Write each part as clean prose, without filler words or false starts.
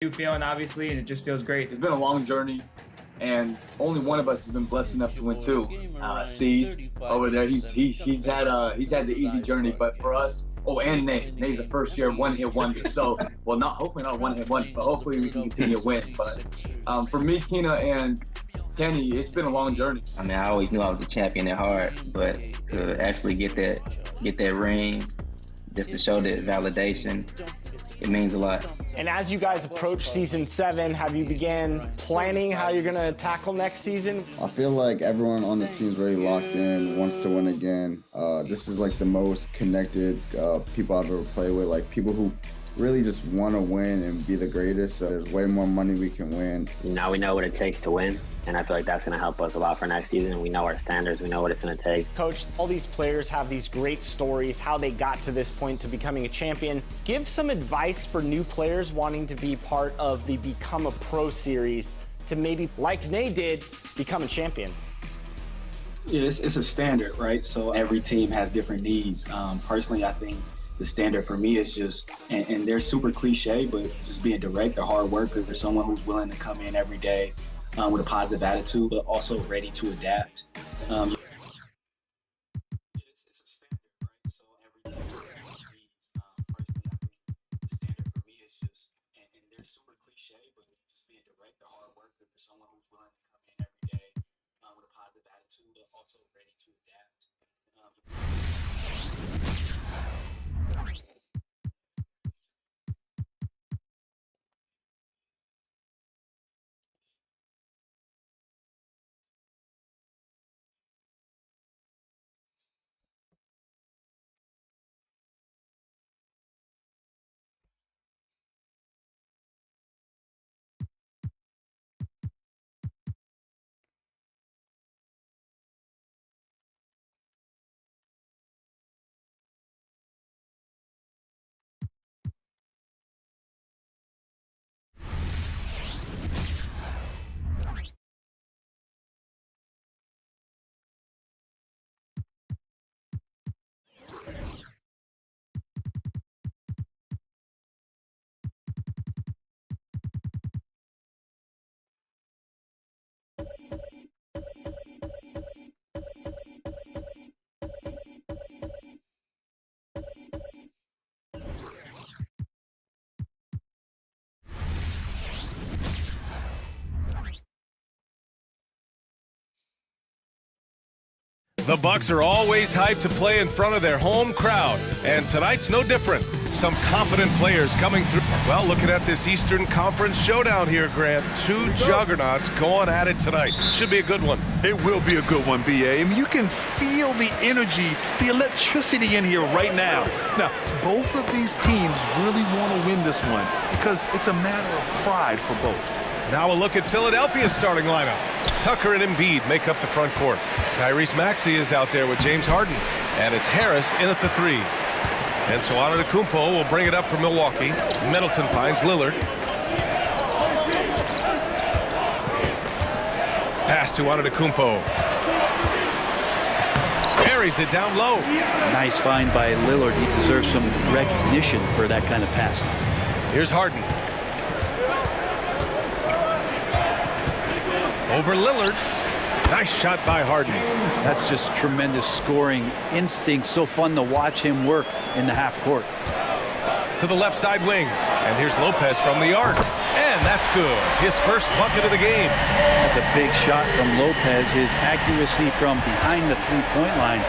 you feeling, obviously, and it just feels great. It's been a long journey, and only one of us has been blessed enough to win two. C's over there, he's had the easy journey, but for us, and Nay's the first year one-hit wonder. So, well, hopefully not one-hit wonder, but hopefully we can continue to win. But for me, Keena and Kenny, it's been a long journey. I mean, I always knew I was a champion at heart, but to actually get that ring, just to show that validation, it means a lot. And as you guys approach season 7, have you began planning how you're gonna tackle next season? I feel like everyone on this team is really locked in, wants to win again. This is like the most connected people I've ever played with, like people who really just want to win and be the greatest. There's way more money we can win. Now we know what it takes to win, and I feel like that's going to help us a lot for next season. We know our standards. We know what it's going to take. Coach, all these players have these great stories, how they got to this point to becoming a champion. Give some advice for new players wanting to be part of the Become a Pro series to maybe, like Nay did, become a champion. Yeah, it's a standard, right? So every team has different needs. Personally, I think the standard for me is just, and they're super cliche, but just being direct, a hard worker, or someone who's willing to come in every day with a positive attitude, but also ready to adapt. The Bucks are always hyped to play in front of their home crowd, and tonight's no different. Some confident players coming through. Well, looking at this Eastern Conference showdown here, Grant. Two juggernauts going at it tonight. Should be a good one. It will be a good one, B.A. I mean, you can feel the energy, the electricity in here right now. Now, both of these teams really want to win this one because it's a matter of pride for both. Now a look at Philadelphia's starting lineup. Tucker and Embiid make up the front court. Tyrese Maxey is out there with James Harden. And it's Harris in at the 3. And so Antetokounmpo will bring it up for Milwaukee. Middleton finds Lillard. Pass to Antetokounmpo. Carries it down low. Nice find by Lillard. He deserves some recognition for that kind of pass. Here's Harden. Over Lillard. Nice shot by Harden. That's just tremendous scoring instinct. So fun to watch him work in the half court. To the left side wing. And here's Lopez from the arc. And that's good. His first bucket of the game. That's a big shot from Lopez. His accuracy from behind the three-point line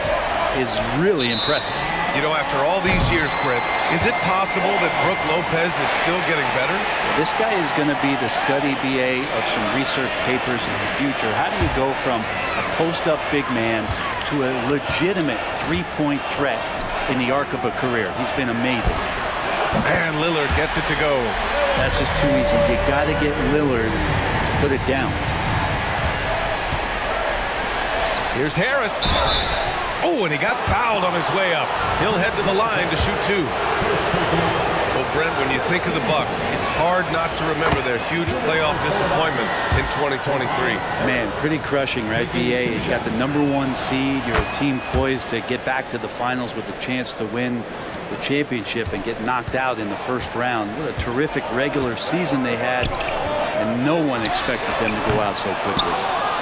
is really impressive. You know, after all these years, Brent, is it possible that Brook Lopez is still getting better? This guy is going to be the study BA of some research papers in the future. How do you go from a post-up big man to a legitimate three-point threat in the arc of a career? He's been amazing. And Lillard gets it to go. That's just too easy. You got to get Lillard to put it down. Here's Harris. Oh, and he got fouled on his way up. He'll head to the line to shoot 2. Well, Brent, when you think of the Bucks, it's hard not to remember their huge playoff disappointment in 2023. Man, pretty crushing, right, BA? You got the #1 seed. You're a team poised to get back to the finals with a chance to win the championship and get knocked out in the first round. What a terrific regular season they had, and no one expected them to go out so quickly.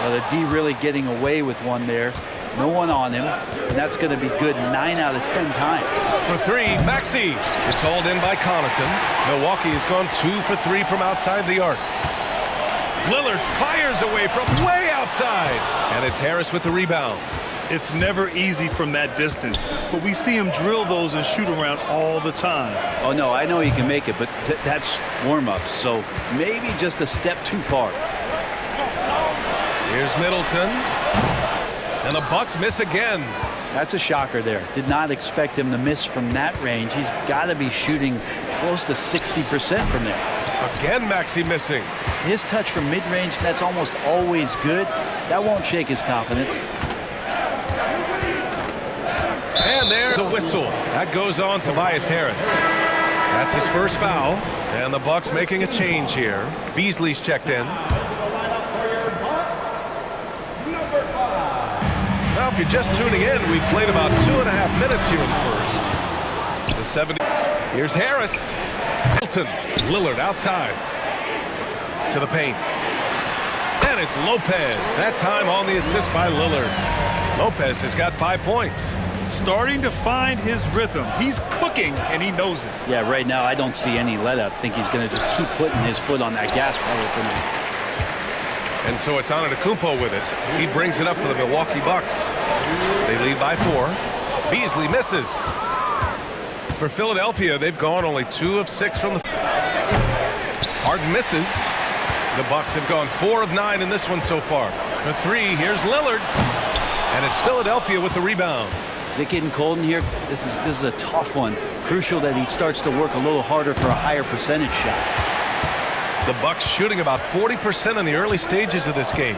Well, the D really getting away with one there. No one on him, and that's going to be good 9 out of 10 times. For three, Maxey. It's hauled in by Connaughton. Milwaukee has gone 2 for 3 from outside the arc. Lillard fires away from way outside, and it's Harris with the rebound. It's never easy from that distance, but we see him drill those and shoot around all the time. Oh, no, I know he can make it, but that's warm-ups, so maybe just a step too far. Here's Middleton. And the Bucks miss again. That's a shocker there. Did not expect him to miss from that range. He's got to be shooting close to 60% from there. Again, Maxey missing. His touch from mid-range, that's almost always good. That won't shake his confidence. And there's a whistle. That goes on Tobias Harris. That's his first foul. And the Bucks making a change here. Beasley's checked in. Now, if you're just tuning in, we've played about 2.5 minutes here in the first. The 70. Here's Harris. Middleton. Lillard outside. To the paint. And it's Lopez. That time on the assist by Lillard. Lopez has got 5 points. Starting to find his rhythm. He's cooking, and he knows it. Yeah, right now I don't see any let-up. I think he's going to just keep putting his foot on that gas pedal tonight. And so it's Antetokounmpo with it. He brings it up for the Milwaukee Bucks. They lead by 4. Beasley misses. For Philadelphia, they've gone only 2 of 6 from the... Harden misses. The Bucks have gone 4 of 9 in this one so far. For 3, here's Lillard. And it's Philadelphia with the rebound. Is it getting cold in here? This is a tough one. Crucial that he starts to work a little harder for a higher percentage shot. The Bucks shooting about 40% in the early stages of this game.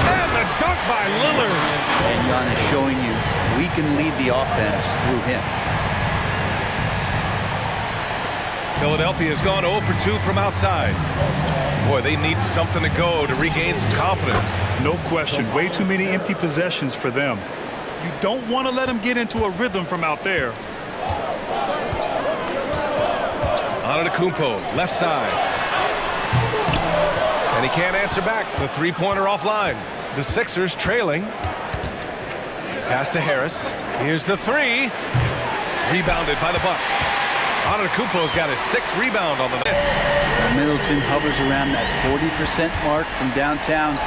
And the dunk by Lillard. And Giannis showing you we can lead the offense through him. Philadelphia has gone 0 for 2 from outside. Boy, they need something to go to regain some confidence. No question. Way too many empty possessions for them. You don't want to let them get into a rhythm from out there. Antetokounmpo, left side. And he can't answer back. The three-pointer offline. The Sixers trailing. Pass to Harris. Here's the 3. Rebounded by the Bucks. Antetokounmpo's got his 6th rebound on the list. Middleton hovers around that 40% mark from downtown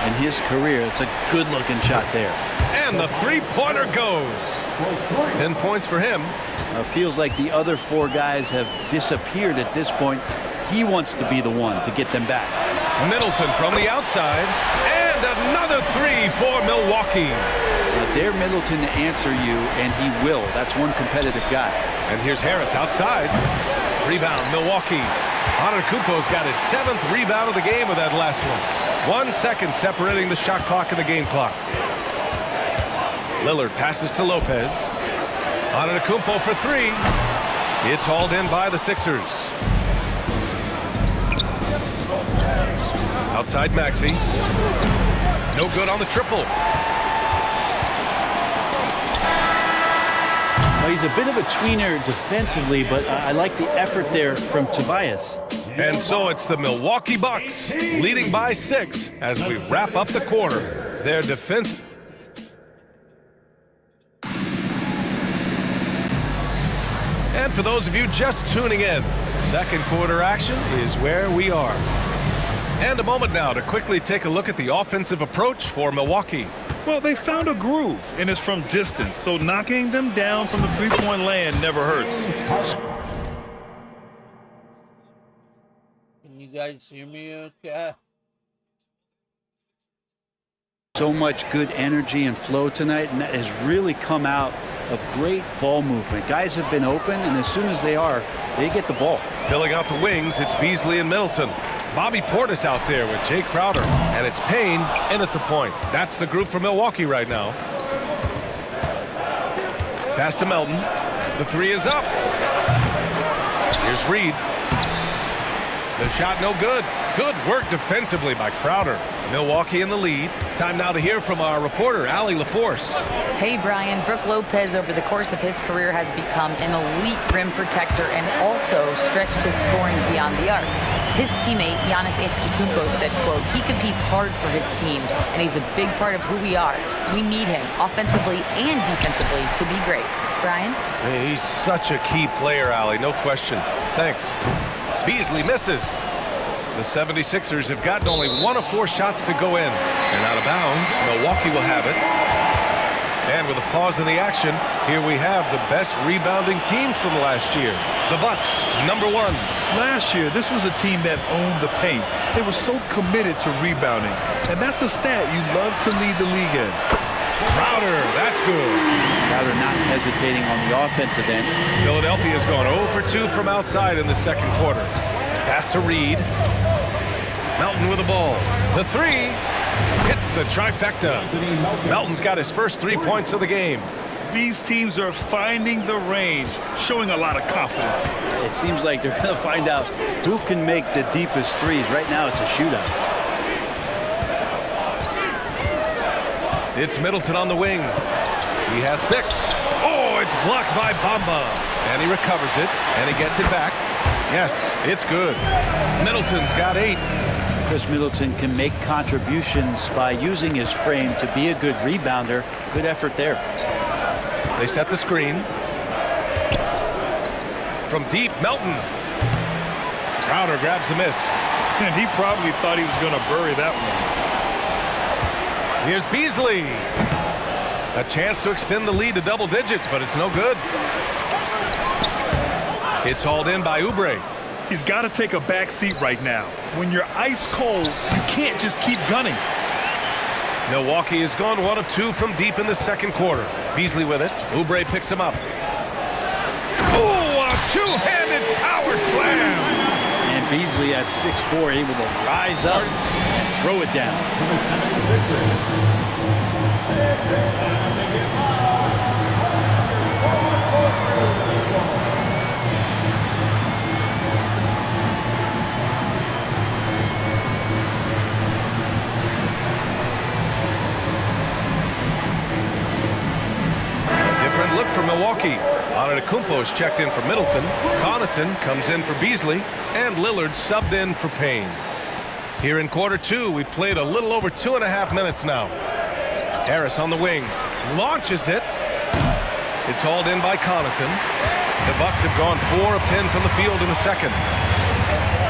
in his career. It's a good-looking shot there. And the three-pointer goes. 10 points for him. Feels like the other 4 guys have disappeared at this point. He wants to be the one to get them back. Middleton from the outside. And another 3 for Milwaukee. Now, dare Middleton to answer you, and he will. That's one competitive guy. And here's Harris outside. Rebound, Milwaukee. Antetokounmpo's got his 7th rebound of the game with that last one. 1 second separating the shot clock and the game clock. Lillard passes to Lopez. Antetokounmpo for 3. It's hauled in by the Sixers. Outside Maxey. No good on the triple. Well, he's a bit of a tweener defensively, but I like the effort there from Tobias. And so it's the Milwaukee Bucks leading by 6 as we wrap up the quarter. Their defense. And for those of you just tuning in, second quarter action is where we are. And a moment now to quickly take a look at the offensive approach for Milwaukee. Well, they found a groove, and it's from distance, so knocking them down from the three-point land never hurts. Can you guys hear me okay? So much good energy and flow tonight, and that has really come out of great ball movement. Guys have been open, and as soon as they are, they get the ball. Filling out the wings, it's Beasley and Middleton. Bobby Portis out there with Jay Crowder, and it's Payne in at the point. That's the group for Milwaukee right now. Pass to Melton. The 3 is up. Here's Reed. The shot no good. Good work defensively by Crowder. Milwaukee in the lead. Time now to hear from our reporter, Allie LaForce. Hey, Brian. Brook Lopez, over the course of his career, has become an elite rim protector and also stretched his scoring beyond the arc. His teammate, Giannis Antetokounmpo, said, quote, "He competes hard for his team, and he's a big part of who we are. We need him, offensively and defensively, to be great." Brian? He's such a key player, Allie, no question. Thanks. Beasley misses. The 76ers have gotten only 1 of 4 shots to go in. And out of bounds, Milwaukee will have it. And with a pause in the action, here we have the best rebounding team from last year. The Bucks, number 1. Last year, this was a team that owned the paint. They were so committed to rebounding. And that's a stat you love to lead the league in. Crowder, that's good. Crowder not hesitating on the offensive end. Philadelphia's gone 0 for 2 from outside in the second quarter. Pass to Reed. Melton with the ball. The 3 hits the trifecta. Melton's got his first 3 points of the game. These teams are finding the range, showing a lot of confidence. It seems like they're going to find out who can make the deepest threes. Right now, it's a shootout. It's Middleton on the wing. He has 6. Oh, it's blocked by Bamba. And he recovers it, and he gets it back. Yes, it's good. Middleton's got 8. Chris Middleton can make contributions by using his frame to be a good rebounder. Good effort there. They set the screen. From deep, Melton. Crowder grabs the miss. And he probably thought he was going to bury that one. Here's Beasley. A chance to extend the lead to double digits, but it's no good. It's hauled in by Oubre. He's got to take a back seat right now. When you're ice cold, you can't just keep gunning. Milwaukee has gone 1 of 2 from deep in the second quarter. Beasley with it. Oubre picks him up. Oh, a two-handed power slam. And Beasley at 6'4", able to rise up and throw it down. Look for Milwaukee. Antetokounmpo is checked in for Middleton. Connaughton comes in for Beasley. And Lillard subbed in for Payne. Here in quarter 2, we've played a little over 2.5 minutes now. Harris on the wing. Launches it. It's hauled in by Connaughton. The Bucks have gone 4 of 10 from the field in the second.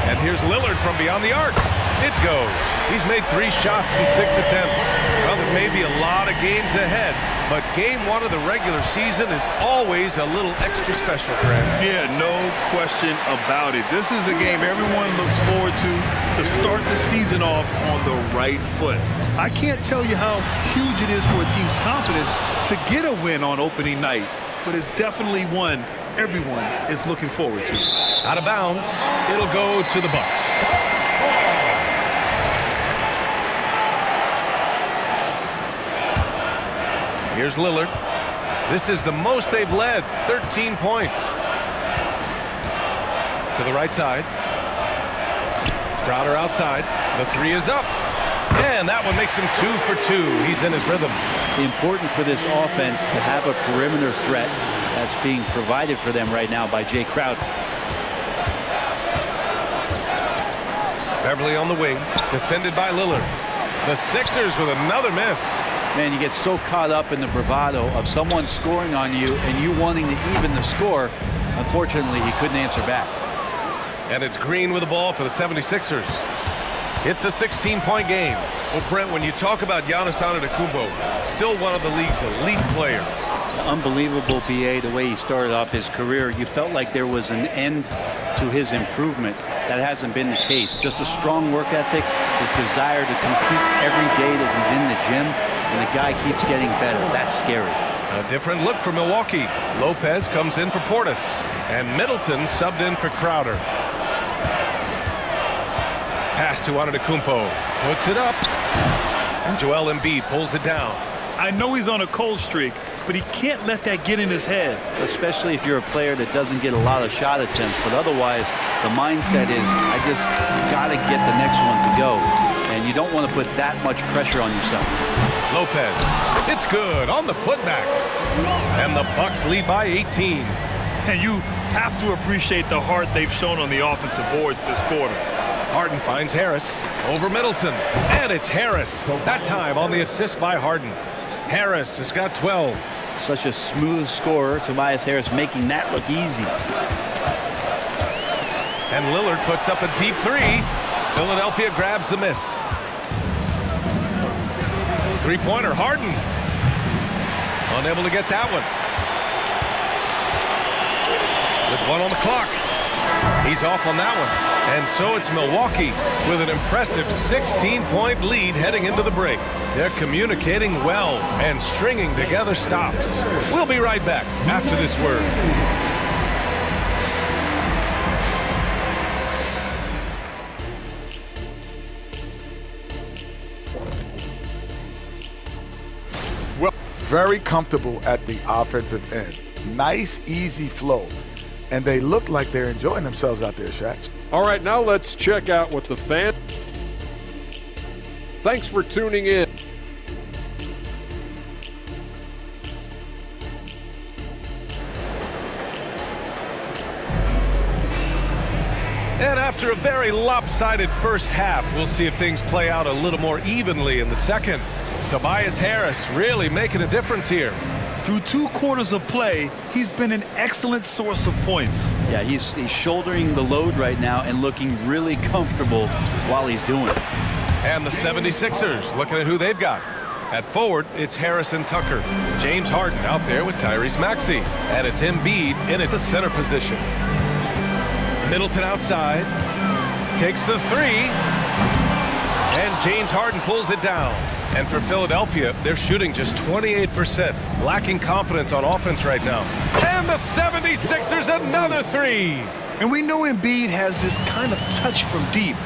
And here's Lillard from beyond the arc. It goes. He's made 3 shots in 6 attempts. Well, there may be a lot of games ahead, but game 1 of the regular season is always a little extra special, Grant. Yeah, no question about it. This is a game everyone looks forward to start the season off on the right foot. I can't tell you how huge it is for a team's confidence to get a win on opening night, but it's definitely one everyone is looking forward to. Out of bounds, it'll go to the Bucks. Here's Lillard. This is the most they've led, 13 points. To the right side. Crowder outside. The 3 is up. And that one makes him 2 for 2. He's in his rhythm. Important for this offense to have a perimeter threat that's being provided for them right now by Jay Crowder. Beverly on the wing, defended by Lillard. The Sixers with another miss. Man, you get so caught up in the bravado of someone scoring on you and you wanting to even the score. Unfortunately, he couldn't answer back. And it's Green with the ball for the 76ers. It's a 16-point game. Well, Brent, when you talk about Giannis Antetokounmpo, still one of the league's elite players. Unbelievable, BA, the way he started off his career. You felt like there was an end to his improvement. That hasn't been the case. Just a strong work ethic, his desire to compete every day that he's in the gym, and the guy keeps getting better. That's scary. A different look for Milwaukee. Lopez comes in for Portis, and Middleton subbed in for Crowder. Pass to Antetokounmpo. Puts it up. And Joel Embiid pulls it down. I know he's on a cold streak, but he can't let that get in his head. Especially if you're a player that doesn't get a lot of shot attempts, but otherwise the mindset is, I just got to get the next one to go. And you don't want to put that much pressure on yourself. Lopez, it's good on the putback. And the Bucks lead by 18. And you have to appreciate the heart they've shown on the offensive boards this quarter. Harden finds Harris over Middleton. And it's Harris, that time on the assist by Harden. Harris has got 12. Such a smooth scorer, Tobias Harris making that look easy. And Lillard puts up a deep three. Philadelphia grabs the miss. Three-pointer, Harden. Unable to get that one. With one on the clock. He's off on that one. And so it's Milwaukee with an impressive 16-point lead heading into the break. They're communicating well and stringing together stops. We'll be right back after this word. Well, very comfortable at the offensive end. Nice, easy flow. And they look like they're enjoying themselves out there, Shaq. All right, now let's check out what the fan... Thanks for tuning in. And after a very lopsided first half, we'll see if things play out a little more evenly in the second. Tobias Harris really making a difference here. Through 2 quarters of play, he's been an excellent source of points. Yeah, he's shouldering the load right now and looking really comfortable while he's doing it. And the 76ers looking at who they've got. At forward, it's Harrison Tucker. James Harden out there with Tyrese Maxey. And it's Embiid in at the center position. Middleton outside. Takes the three. And James Harden pulls it down. And for Philadelphia, they're shooting just 28%. Lacking confidence on offense right now. And the 76ers another three. And we know Embiid has this kind of touch from deep.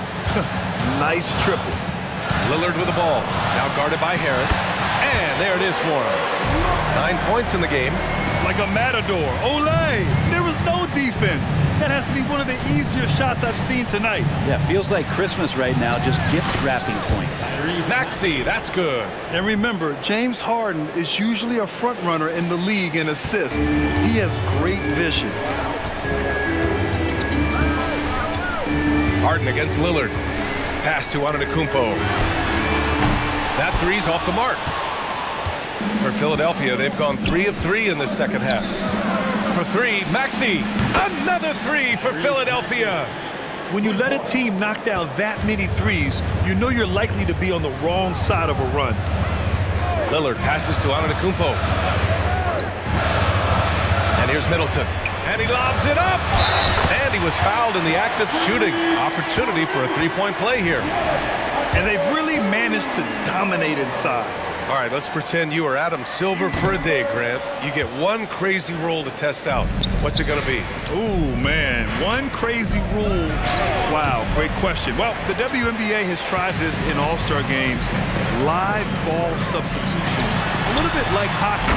Nice triple. Lillard with the ball. Now guarded by Harris. And there it is for him. 9 points in the game. Like a matador. Olay! There was no defense. That has to be one of the easier shots I've seen tonight. Yeah, feels like Christmas right now, just gift wrapping points. Maxey, that's good. And remember, James Harden is usually a front runner in the league in assists. He has great vision. Harden against Lillard. Pass to Antetokounmpo. That three's off the mark. For Philadelphia, they've gone 3 of 3 in this second half. For three, Maxey. Another three for Philadelphia. When you let a team knock down that many threes, you know you're likely to be on the wrong side of a run. Lillard passes to Antetokounmpo. And here's Middleton. And he lobs it up. And he was fouled in the act of shooting. Opportunity for a three-point play here. And they've really managed to dominate inside. All right, let's pretend you are Adam Silver for a day, Grant. You get one crazy rule to test out. What's it going to be? Ooh, man, one crazy rule. Wow, great question. Well, the WNBA has tried this in All-Star games. Live ball substitutions. A little bit like hockey.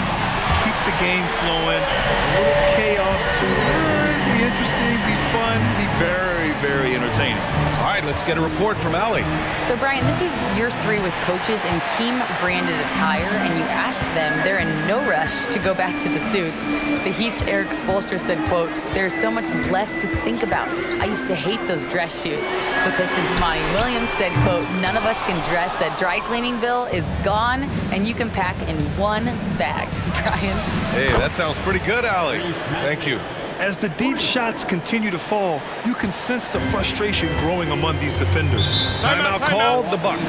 Keep the game flowing. A little chaos to it. Be interesting, be fun, be very, very entertaining. All right, let's get a report from Allie. So, Brian, this is year 3 with coaches in team-branded attire, and you ask them, they're in no rush to go back to the suits. The Heat's Eric Spoelstra said, quote, "There's so much less to think about. I used to hate those dress shoes." The Pistons' Monty Williams said, quote, "None of us can dress. That dry cleaning bill is gone, and you can pack in one bag." Brian? Hey, that sounds pretty good, Allie. Thank you. As the deep shots continue to fall, you can sense the frustration growing among these defenders. Timeout called, the Bucks.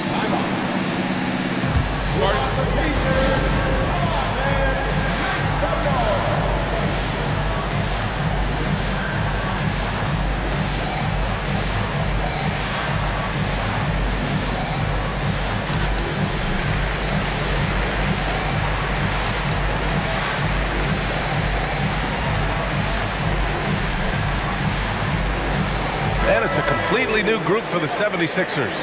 And it's a completely new group for the 76ers.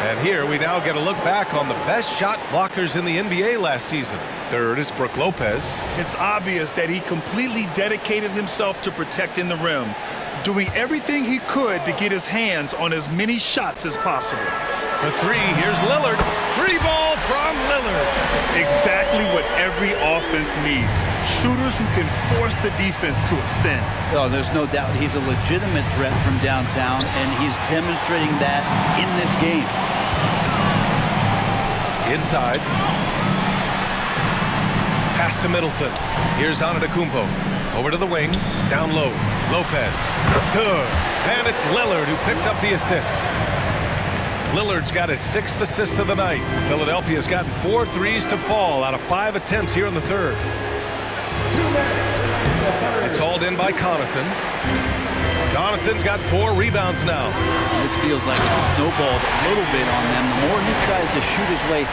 And here we now get a look back on the best shot blockers in the NBA last season. Third is Brook Lopez. It's obvious that he completely dedicated himself to protecting the rim, doing everything he could to get his hands on as many shots as possible. For three, here's Lillard. Free ball from Lillard. Exactly what every offense needs. Shooters who can force the defense to extend. Oh, there's no doubt he's a legitimate threat from downtown, and he's demonstrating that in this game. Inside. Pass to Middleton. Here's Antetokounmpo. Over to the wing. Down low. Lopez. Good. And it's Lillard who picks up the assist. Lillard's got his 6th assist of the night. Philadelphia's gotten 4 threes to fall out of 5 attempts here in the third. It's hauled in by Connaughton. Connaughton's got 4 rebounds now. This feels like it's snowballed a little bit on them. The more he tries to shoot his way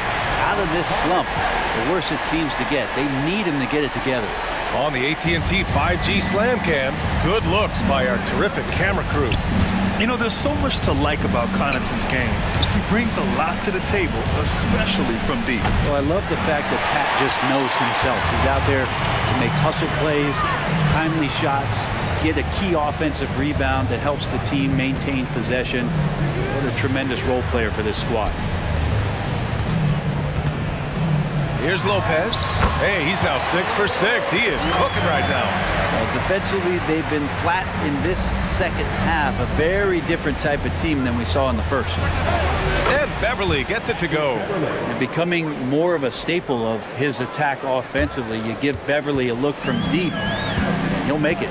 out of this slump, the worse it seems to get. They need him to get it together. On the AT&T 5G Slam Cam, good looks by our terrific camera crew. You know, there's so much to like about Connaughton's game. He brings a lot to the table, especially from deep. Well, I love the fact that Pat just knows himself. He's out there to make hustle plays, timely shots, get a key offensive rebound that helps the team maintain possession. What a tremendous role player for this squad. Here's Lopez. Hey, he's now 6 for 6. He is cooking right now. Well, defensively, they've been flat in this second half. A very different type of team than we saw in the first. And Beverly gets it to go. And becoming more of a staple of his attack offensively. You give Beverly a look from deep, and he'll make it.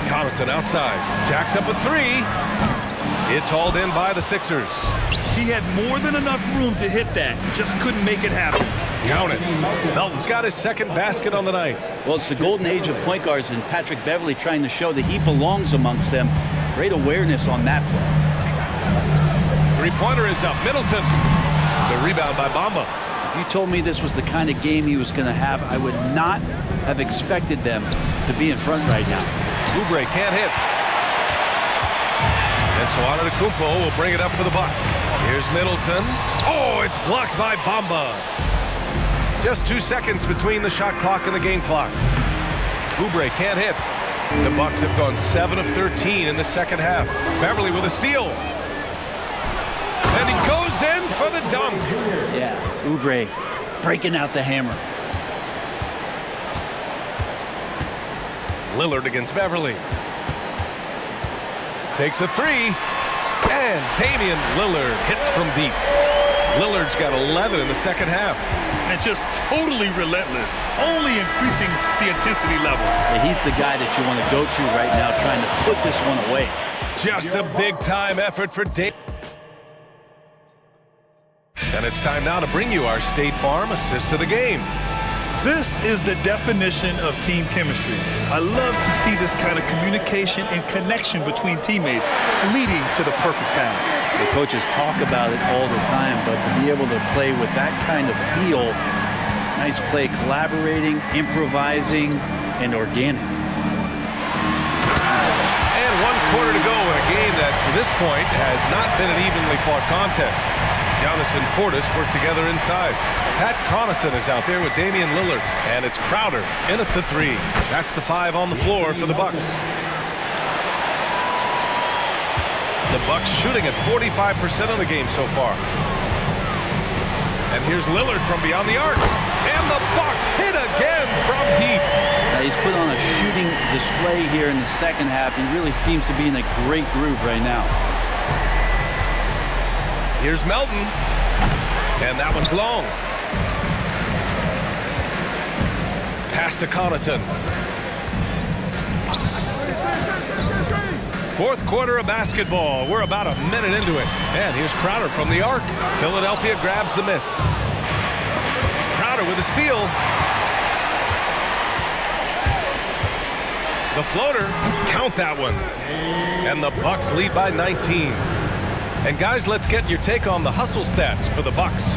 Connaughton outside. Jacks up a 3. It's hauled in by the Sixers. He had more than enough room to hit that. Just couldn't make it happen. Count it. Melton's got his 2nd basket on the night. Well, it's the golden age of point guards, and Patrick Beverly trying to show that he belongs amongst them. Great awareness on that play. Three-pointer is up. Middleton. The rebound by Bamba. If you told me this was the kind of game he was going to have, I would not have expected them to be in front right now. Oubre can't hit. And so Antetokounmpo will bring it up for the Bucks. Here's Middleton. Oh, it's blocked by Bamba. Just 2 seconds between the shot clock and the game clock. Oubre can't hit. The Bucks have gone 7 of 13 in the second half. Beverly with a steal. And he goes in for the dunk. Yeah, Oubre breaking out the hammer. Lillard against Beverly. Takes a 3. And Damian Lillard hits from deep. Lillard's got 11 in the second half. And just totally relentless, only increasing the intensity level. Yeah, he's the guy that you want to go to right now, trying to put this one away. Just a big-time effort for Damian. And it's time now to bring you our State Farm assist of the game. This is the definition of team chemistry. I love to see this kind of communication and connection between teammates leading to the perfect pass. The coaches talk about it all the time, but to be able to play with that kind of feel, nice play, collaborating, improvising, and organic. And 1 quarter to go in a game that, to this point, has not been an evenly fought contest. Giannis and Portis work together inside. Pat Connaughton is out there with Damian Lillard. And it's Crowder in at the 3. That's the 5 on the floor for the Bucks. The Bucks shooting at 45% of the game so far. And here's Lillard from beyond the arc. And the Bucks hit again from deep. Now he's put on a shooting display here in the second half. He really seems to be in a great groove right now. Here's Melton. And that one's long. Pass to Connaughton. Fourth quarter of basketball. We're about a minute into it. And here's Crowder from the arc. Philadelphia grabs the miss. Crowder with a steal. The floater. Count that one. And the Bucks lead by 19. And guys, let's get your take on the hustle stats for the Bucks.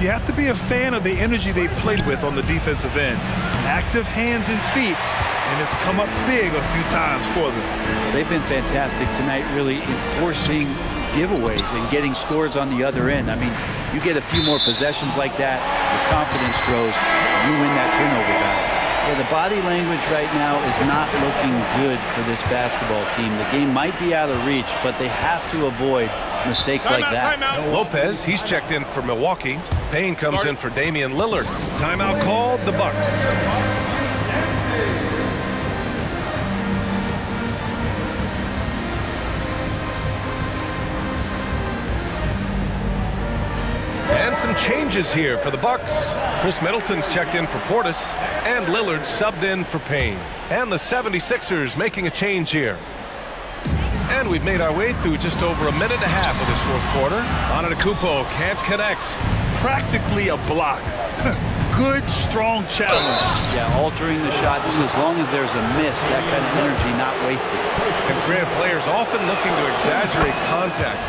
You have to be a fan of the energy they've played with on the defensive end. Active hands and feet, and it's come up big a few times for them. They've been fantastic tonight, really enforcing giveaways and getting scores on the other end. I mean, you get a few more possessions like that, your confidence grows, you win that turnover battle. Yeah, the body language right now is not looking good for this basketball team. The game might be out of reach, but they have to avoid mistakes like that. Lopez, he's checked in for Milwaukee. Payne comes in for Damian Lillard. Timeout called, the Bucks. And some changes here for the Bucks. Chris Middleton's checked in for Portis, and Lillard subbed in for Payne. And the 76ers making a change here. And we've made our way through just over a minute and a half of this fourth quarter. Antetokounmpo can't connect. Practically a block. Good, strong challenge. Yeah, altering the shot just as long as there's a miss, that kind of energy not wasted. And Grant, players often looking to exaggerate contact.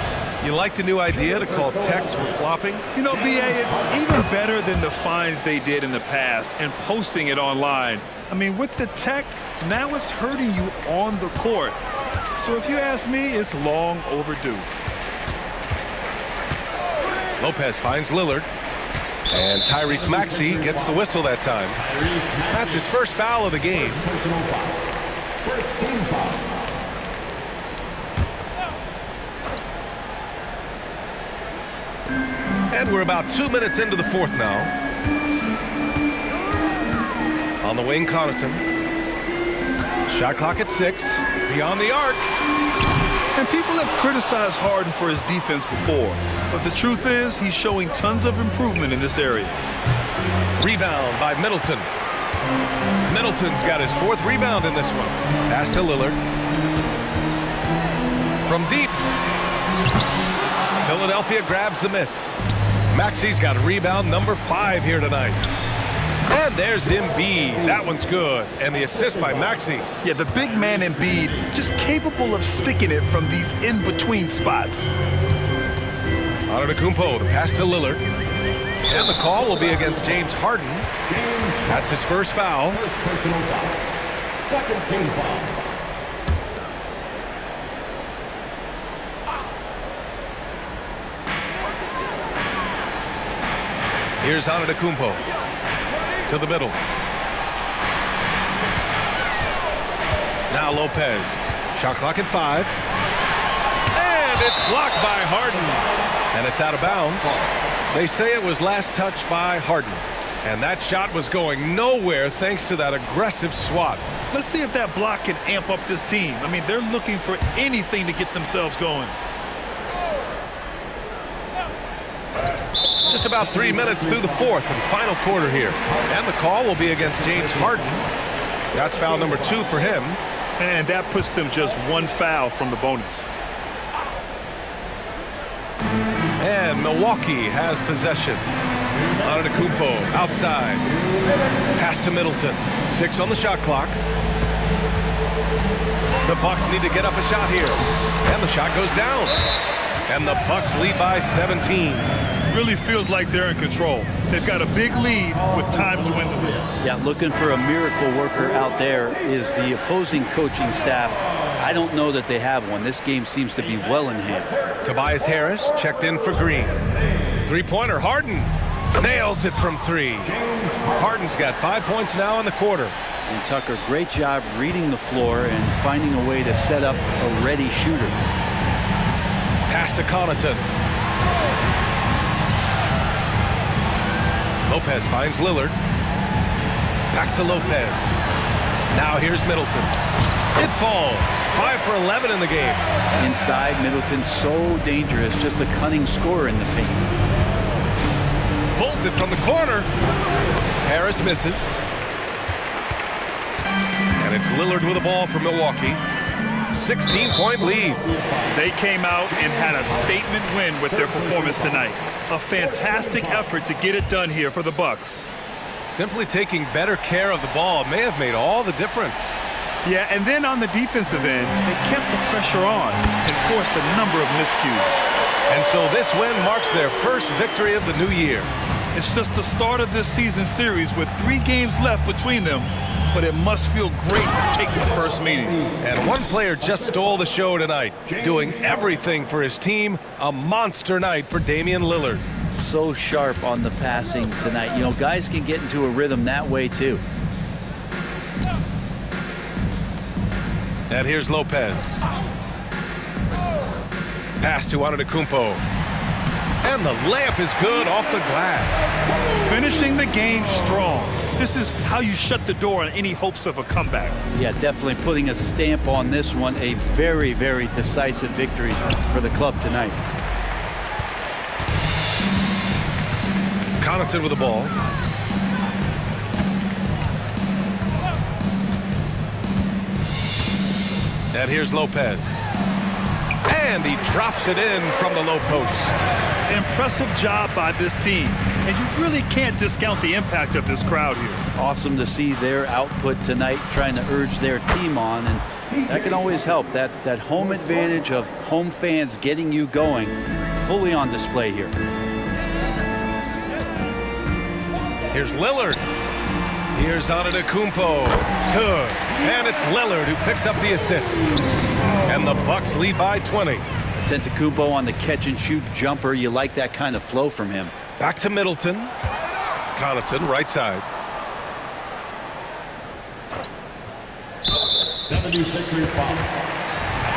You like the new idea to call techs for flopping? You know, BA, it's even better than the fines they did in the past and posting it online. I mean, with the tech, now it's hurting you on the court. So if you ask me, it's long overdue. Lopez finds Lillard. And Tyrese Maxey gets the whistle that time. That's his first foul of the game. First team foul. And we're about 2 minutes into the fourth now. On the wing, Connaughton. Shot clock at 6. Beyond the arc. And people have criticized Harden for his defense before. But the truth is, he's showing tons of improvement in this area. Rebound by Middleton. Middleton's got his 4th rebound in this one. Pass to Lillard. From deep. Philadelphia grabs the miss. Maxey's got rebound number 5 here tonight. And there's Embiid. That one's good. And the assist by Maxey. Yeah, the big man Embiid, just capable of sticking it from these in-between spots. Antetokounmpo, the pass to Lillard. And the call will be against James Harden. That's his first foul. First personal foul. Second team foul. Here's Antetokounmpo to the middle. Now Lopez. Shot clock at 5. And it's blocked by Harden. And it's out of bounds. They say it was last touched by Harden. And that shot was going nowhere thanks to that aggressive swat. Let's see if that block can amp up this team. I mean, they're looking for anything to get themselves going. Just about 3 minutes through the fourth and final quarter here. And the call will be against James Harden. That's foul number 2 for him. And that puts them just 1 foul from the bonus. And Milwaukee has possession. Antetokounmpo outside. Pass to Middleton. 6 on the shot clock. The Bucks need to get up a shot here. And the shot goes down. And the Bucks lead by 17. Really feels like they're in control. They've got a big lead with time dwindling. Yeah, looking for a miracle worker out there is the opposing coaching staff. I don't know that they have one. This game seems to be well in hand. Tobias Harris checked in for Green. 3-pointer, Harden nails it from 3. Harden's got 5 points now in the quarter. And Tucker, great job reading the floor and finding a way to set up a ready shooter. Pass to Connaughton. Lopez finds Lillard. Back to Lopez. Now here's Middleton. It falls. 5 for 11 in the game. Inside, Middleton so dangerous. Just a cunning scorer in the paint. Pulls it from the corner. Harris misses. And it's Lillard with the ball for Milwaukee. 16-point lead. They came out and had a statement win with their performance tonight. A fantastic effort to get it done here for the Bucks. Simply taking better care of the ball may have made all the difference. Yeah, and then on the defensive end, they kept the pressure on and forced a number of miscues. And so this win marks their first victory of the new year. It's just the start of this season series with 3 games left between them. but it must feel great to take the first meeting. And one player just stole the show tonight, doing everything for his team. A monster night for Damian Lillard. So sharp on the passing tonight. You know, guys can get into a rhythm that way too. And here's Lopez. Pass to Antetokounmpo. And the layup is good off the glass. Finishing the game strong. This is how you shut the door on any hopes of a comeback. Yeah, definitely putting a stamp on this one. A very, very decisive victory for the club tonight. Connaughton with the ball. And here's Lopez. And he drops it in from the low post. Impressive job by this team. And you really can't discount the impact of this crowd here. Awesome to see their output tonight, trying to urge their team on. And that can always help. That home advantage of home fans getting you going, fully on display here. Here's Lillard. Here's Antetokounmpo. Good. And it's Lillard who picks up the assist. And the Bucks lead by 20. Antetokounmpo on the catch-and-shoot jumper. You like that kind of flow from him. Back to Middleton. Connaughton, right side. 76ers foul.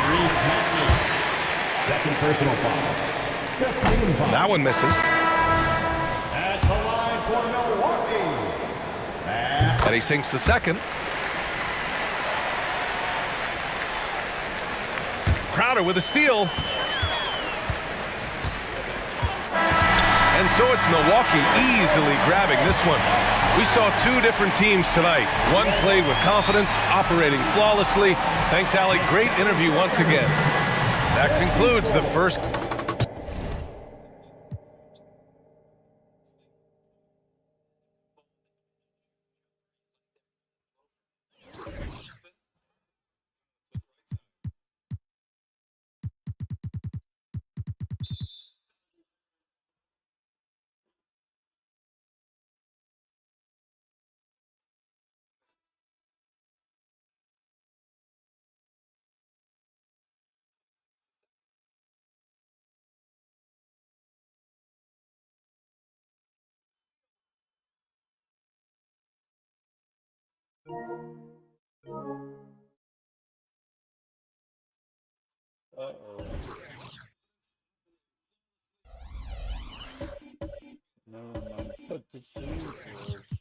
Tyrese Maxey. Second personal foul. 15 foul. That one misses. At the line for Milwaukee. And he sinks the second. Crowder with a steal. And so it's Milwaukee easily grabbing this one. We saw two different teams tonight. One played with confidence, operating flawlessly. Thanks, Allie. Great interview once again. That concludes the first. Uh-oh. Never mind. Put the shoes first.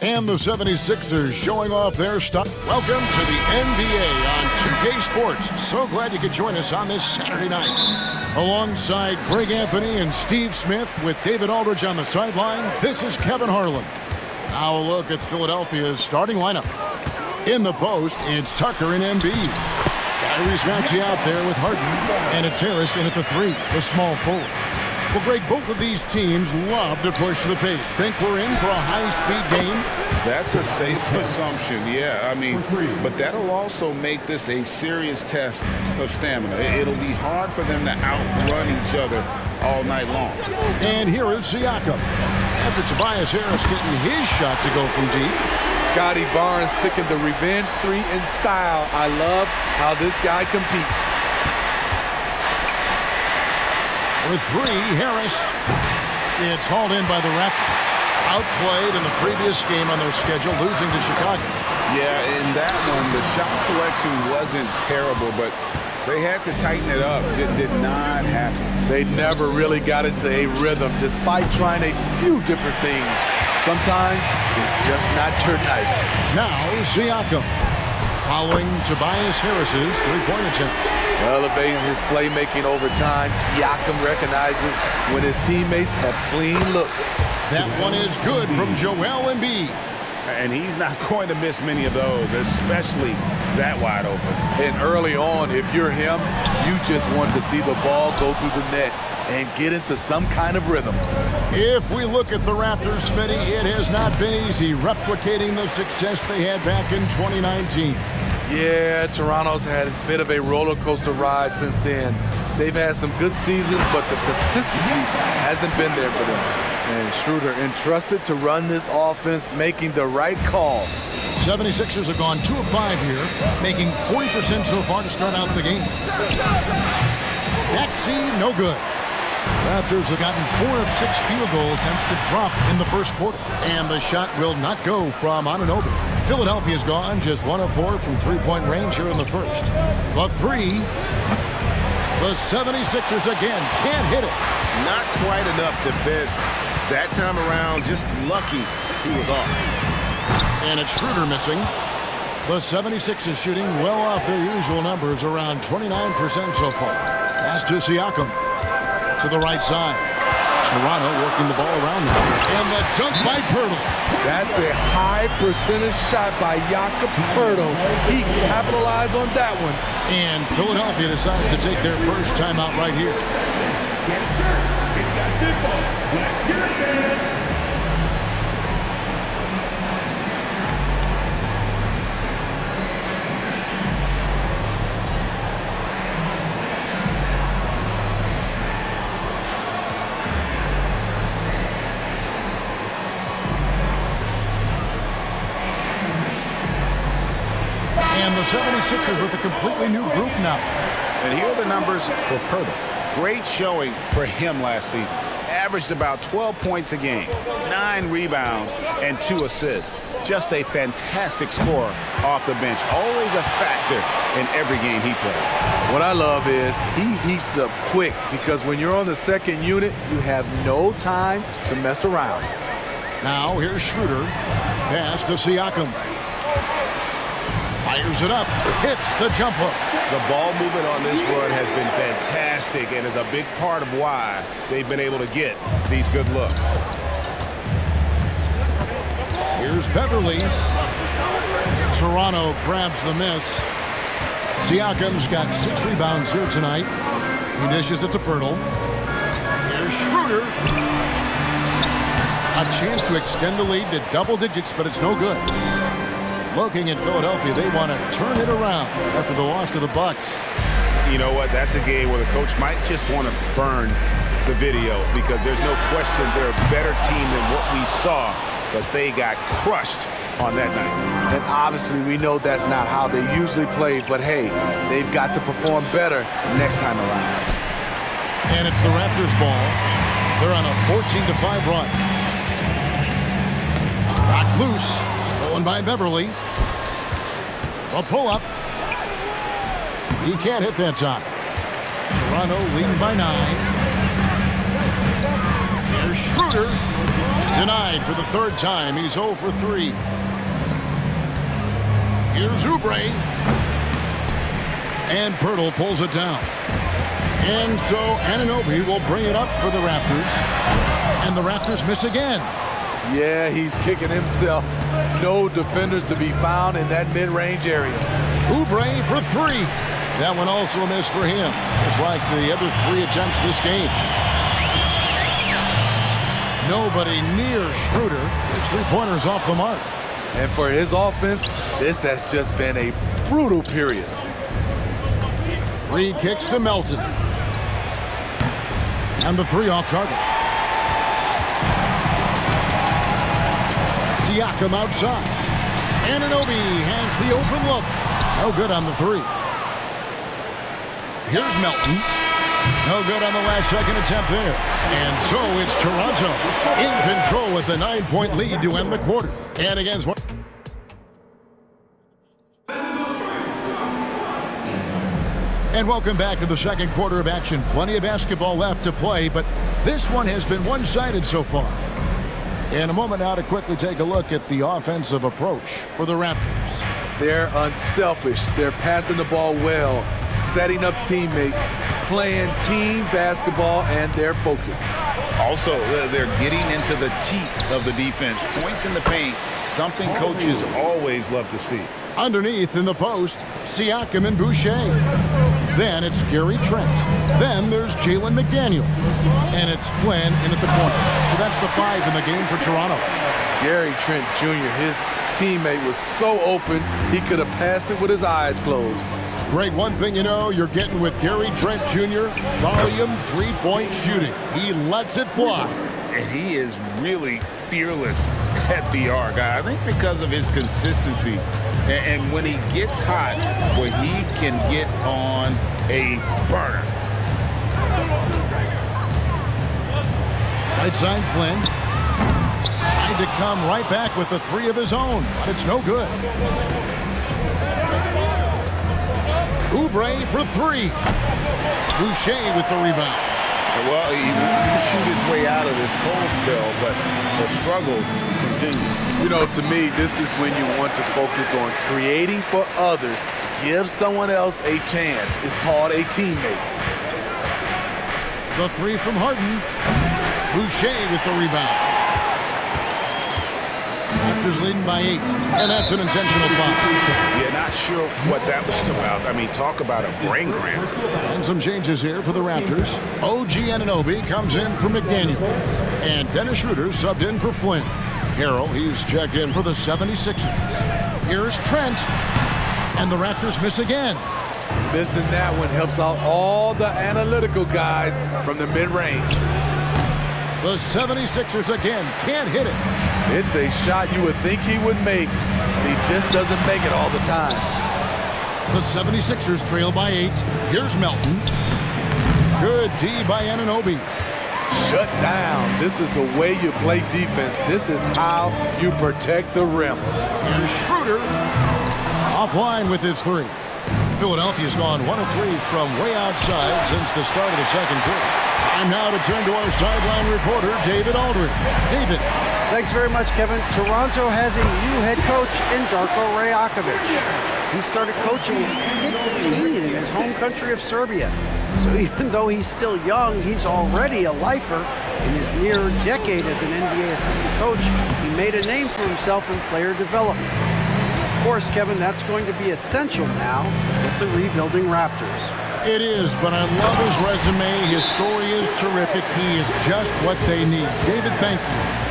And the 76ers showing off their stuff. Welcome to the NBA on 2K Sports. So glad you could join us on this Saturday night. Alongside Greg Anthony and Steve Smith with David Aldridge on the sideline, this is Kevin Harlan. Now a look at Philadelphia's starting lineup. In the post, it's Tucker and Embiid. Tyrese Maxey out there with Harden, and it's Harris in at the 3, the small forward. Well, Greg, both of these teams love to push the pace. Think we're in for a high-speed game? That's a safe assumption, yeah. I mean, but that'll also make this a serious test of stamina. It'll be hard for them to outrun each other all night long. And here is Siakam. After Tobias Harris getting his shot to go from deep. Scotty Barnes sticking the revenge 3 in style. I love how this guy competes. With 3, Harris. It's hauled in by the Raptors. Outplayed in the previous game on their schedule, losing to Chicago. Yeah, in that one, the shot selection wasn't terrible, but they had to tighten it up. It did not happen. They never really got into a rhythm, despite trying a few different things. Sometimes it's just not your night. Now, Siakam. Following Tobias Harris's three-point attempt. Elevating his playmaking over time, Siakam recognizes when his teammates have clean looks. That one is good from Joel Embiid. And he's not going to miss many of those, especially that wide open. And early on, if you're him, you just want to see the ball go through the net and get into some kind of rhythm. If we look at the Raptors, Smitty, it has not been easy replicating the success they had back in 2019. Yeah, Toronto's had a bit of a roller coaster ride since then. They've had some good seasons, but the consistency hasn't been there for them. And Schroeder entrusted to run this offense, making the right call. 76ers have gone 2 of 5 here, making 40% so far to start out the game. Maxey, no good. Raptors have gotten 4 of 6 field goal attempts to drop in the first quarter. And the shot will not go from Anunoby. Philadelphia's gone just 1 of 4 from three-point range here in the first. The three, the 76ers again can't hit it. Not quite enough defense that time around. Just lucky he was off. And it's Schroeder missing. The 76ers shooting well off their usual numbers, around 29% so far. Pass to Siakam. To the right side. Toronto working the ball around them. And the dunk by Poeltl. That's a high percentage shot by Jakob Poeltl. He capitalized on that one. And Philadelphia decides to take their first timeout right here. Yes, sir. It's got football. Let's get it, man. And the 76ers with a completely new group now. And here are the numbers for Poeltl. Great showing for him last season. Averaged about 12 points a game, 9 rebounds, and 2 assists. Just a fantastic scorer off the bench. Always a factor in every game he plays. What I love is he heats up quick because when you're on the second unit, you have no time to mess around. Now here's Schroeder. Pass to Siakam. Fires it up. Hits the jump hook. The ball movement on this run has been fantastic and is a big part of why they've been able to get these good looks. Here's Beverly. Toronto grabs the miss. Siakam's got 6 rebounds here tonight. He dishes it to Poeltl. Here's Schroeder. A chance to extend the lead to double digits, but it's no good. Looking at Philadelphia, they want to turn it around after the loss to the Bucks. You know what? That's a game where the coach might just want to burn the video because there's no question they're a better team than what we saw, but they got crushed on that night. And obviously we know that's not how they usually play, but hey, they've got to perform better next time around. And it's the Raptors ball. They're on a 14-5 run. Knocked loose. Stolen by Beverly. A pull-up. He can't hit that time. Toronto leading by 9. Here's Schroeder. Denied for the 3rd time. He's 0 for 3. Here's Oubre. And Poeltl pulls it down. And so Anunoby will bring it up for the Raptors. And the Raptors miss again. Yeah, he's kicking himself. No defenders to be found in that mid-range area. Oubre for 3. That one also a miss for him, just like the other 3 attempts this game. Nobody near Schroeder. His 3-pointers off the mark. And for his offense, this has just been a brutal period. Reed kicks to Melton. And the 3 off target. Siakam outside. Anunoby has the open look. No good on the 3. Here's Melton. No good on the last second attempt there. And so it's Toronto in control with the 9-point lead to end the quarter. And against one. And welcome back to the second quarter of action. Plenty of basketball left to play, but this one has been one-sided so far. In a moment now to quickly take a look at the offensive approach for the Raptors. They're unselfish. They're passing the ball well, setting up teammates, playing team basketball, and their focus. Also, they're getting into the teeth of the defense. Points in the paint, something coaches always love to see. Underneath in the post, Siakam and Boucher. Then it's Gary Trent. Then there's Jalen McDaniel. And it's Flynn in at the corner. So that's the 5 in the game for Toronto. Gary Trent Jr., his teammate was so open, he could have passed it with his eyes closed. Greg, one thing you know you're getting with Gary Trent Jr., volume three-point shooting. He lets it fly. And he is really fearless at the arc. I think because of his consistency. And when he gets hot, well, he can get on a burner. Right side, Flynn. Tried to come right back with the three of his own, but it's no good. Oubre for three. Boucher with the rebound. Well, he wants to shoot his way out of this cold spell, but the struggles continue. You know, to me, this is when you want to focus on creating for others. Give someone else a chance. It's called a teammate. The three from Harden. Boucher with the rebound. Raptors leading by 8, and that's an intentional foul. Yeah, not sure what that was about. I mean, talk about a brain cramp. And some changes here for the Raptors. OG Anunoby comes in for McDaniel. And Dennis Schroeder subbed in for Flynn. Harrell, he's checked in for the 76ers. Here's Trent. And the Raptors miss again. Missing that one helps out all the analytical guys from the mid-range. The 76ers again can't hit it. It's a shot you would think he would make, but he just doesn't make it all the time. The 76ers trail by 8. Here's Melton. Good D by Anunoby. Shut down. This is the way you play defense. This is how you protect the rim. Here's Schroeder. Offline with his three. Philadelphia's gone 1 of 3 from way outside since the start of the second quarter. Time now to turn to our sideline reporter, David Aldridge. David. Thanks very much, Kevin. Toronto has a new head coach in Darko Rajakovic. He started coaching at 16 in his home country of Serbia. So even though he's still young, he's already a lifer. In his near decade as an NBA assistant coach, he made a name for himself in player development. Of course, Kevin, that's going to be essential now with the rebuilding Raptors. It is, but I love his resume. His story is terrific. He is just what they need. David, thank you.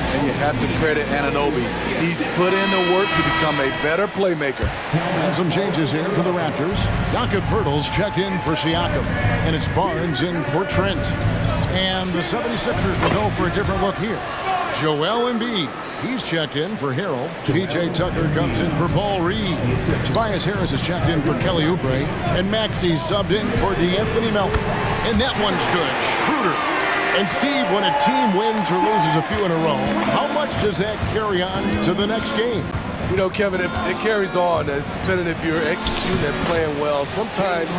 And you have to credit Anunoby. He's put in the work to become a better playmaker. And some changes here for the Raptors. Jakob Poeltl's checked in for Siakam. And it's Barnes in for Trent. And the 76ers will go for a different look here. Joel Embiid. He's checked in for Harrell. P.J. Tucker comes in for Paul Reed. Tobias Harris is checked in for Kelly Oubre. And Maxey subbed in for DeAnthony Melton. And that one's good. Schroeder. And Steve, when a team wins or loses a few in a row, how much does that carry on to the next game? You know, Kevin, it carries on. It's depending if you're executing and playing well. Sometimes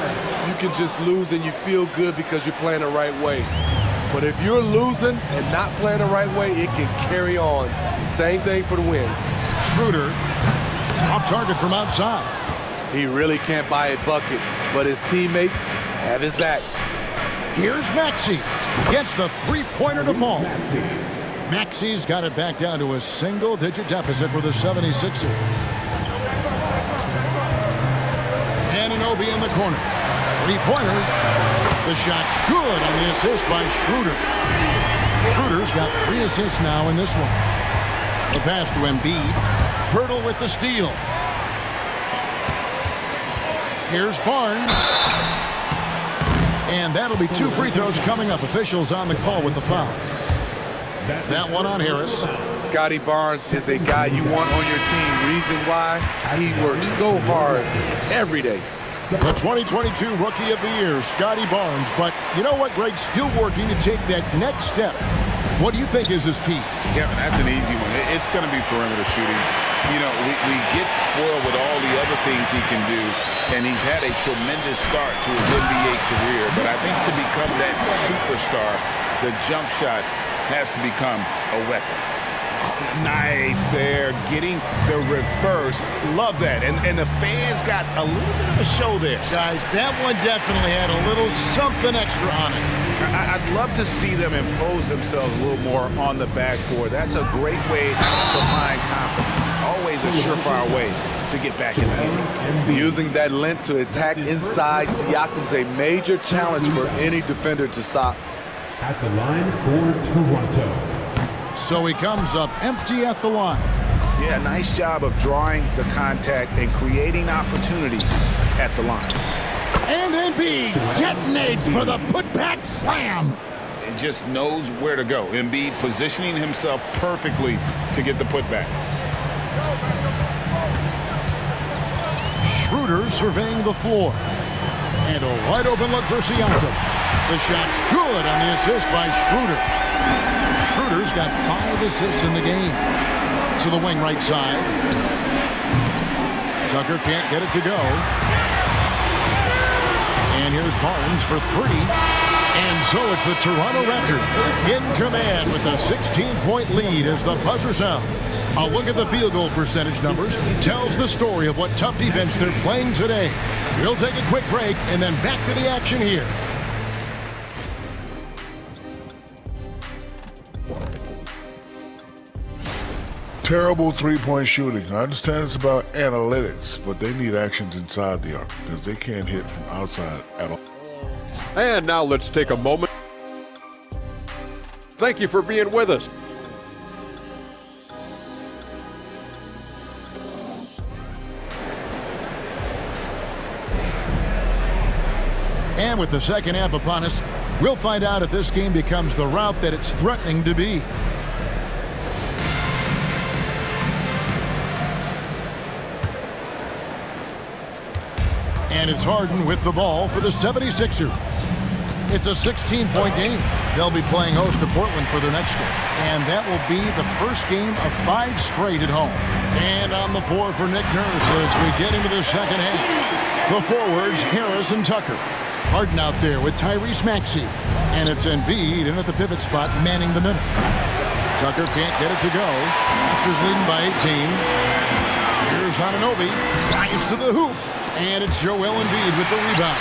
you can just lose and you feel good because you're playing the right way. But if you're losing and not playing the right way, it can carry on. Same thing for the wins. Schroeder, off target from outside. He really can't buy a bucket, but his teammates have his back. Here's Maxey. Gets the three-pointer to fall. Maxey's got it back down to a single-digit deficit for the 76ers. Anunoby in the corner. Three-pointer. The shot's good on the assist by Schroeder. Schroeder's got 3 assists now in this one. The pass to Embiid. Poeltl with the steal. Here's Barnes. And that'll be 2 free throws coming up. Officials on the call with the foul. That one on Harris. Scotty Barnes is a guy you want on your team. Reason why? He works so hard every day. The 2022 Rookie of the Year, Scotty Barnes. But you know what, Greg? Still working to take that next step. What do you think is his key? Kevin, that's an easy one. It's going to be perimeter shooting. You know, we get spoiled with all the other things he can do, and he's had a tremendous start to his NBA career. But I think to become that superstar, the jump shot has to become a weapon. Nice there, getting the reverse. Love that. And the fans got a little bit of a show there. Guys, that one definitely had a little something extra on it. I'd love to see them impose themselves a little more on the backboard. That's a great way to find confidence. Always a surefire way to get back in the game. Using that length to attack inside Siakam's a major challenge for any defender to stop. At the line for Toronto. So he comes up empty at the line. Yeah, nice job of drawing the contact and creating opportunities at the line. And Embiid detonates for the putback slam. And just knows where to go. Embiid positioning himself perfectly to get the putback. Schroeder surveying the floor. And a wide open look for Siakam. The shot's good on the assist by Schroeder. Schroeder's got 5 assists in the game. To the wing right side. Tucker can't get it to go. And here's Barnes for 3. And so it's the Toronto Raptors in command with a 16-point lead as the buzzer sounds. A look at the field goal percentage numbers tells the story of what tough defense they're playing today. We'll take a quick break and then back to the action here. Terrible three-point shooting. I understand it's about analytics, but they need actions inside the arc because they can't hit from outside at all. And now let's take a moment. Thank you for being with us. And with the second half upon us, we'll find out if this game becomes the route that it's threatening to be. And it's Harden with the ball for the 76ers. It's a 16-point game. They'll be playing host to Portland for their next game. And that will be the first game of 5 straight at home. And on the floor for Nick Nurse as we get into the second half. The forwards, Harris and Tucker. Harden out there with Tyrese Maxey. And it's Embiid in at the pivot spot, manning the middle. Tucker can't get it to go. Raptors leading by 18. Here's Anunoby. Drives to the hoop. And it's Joel Embiid with the rebound.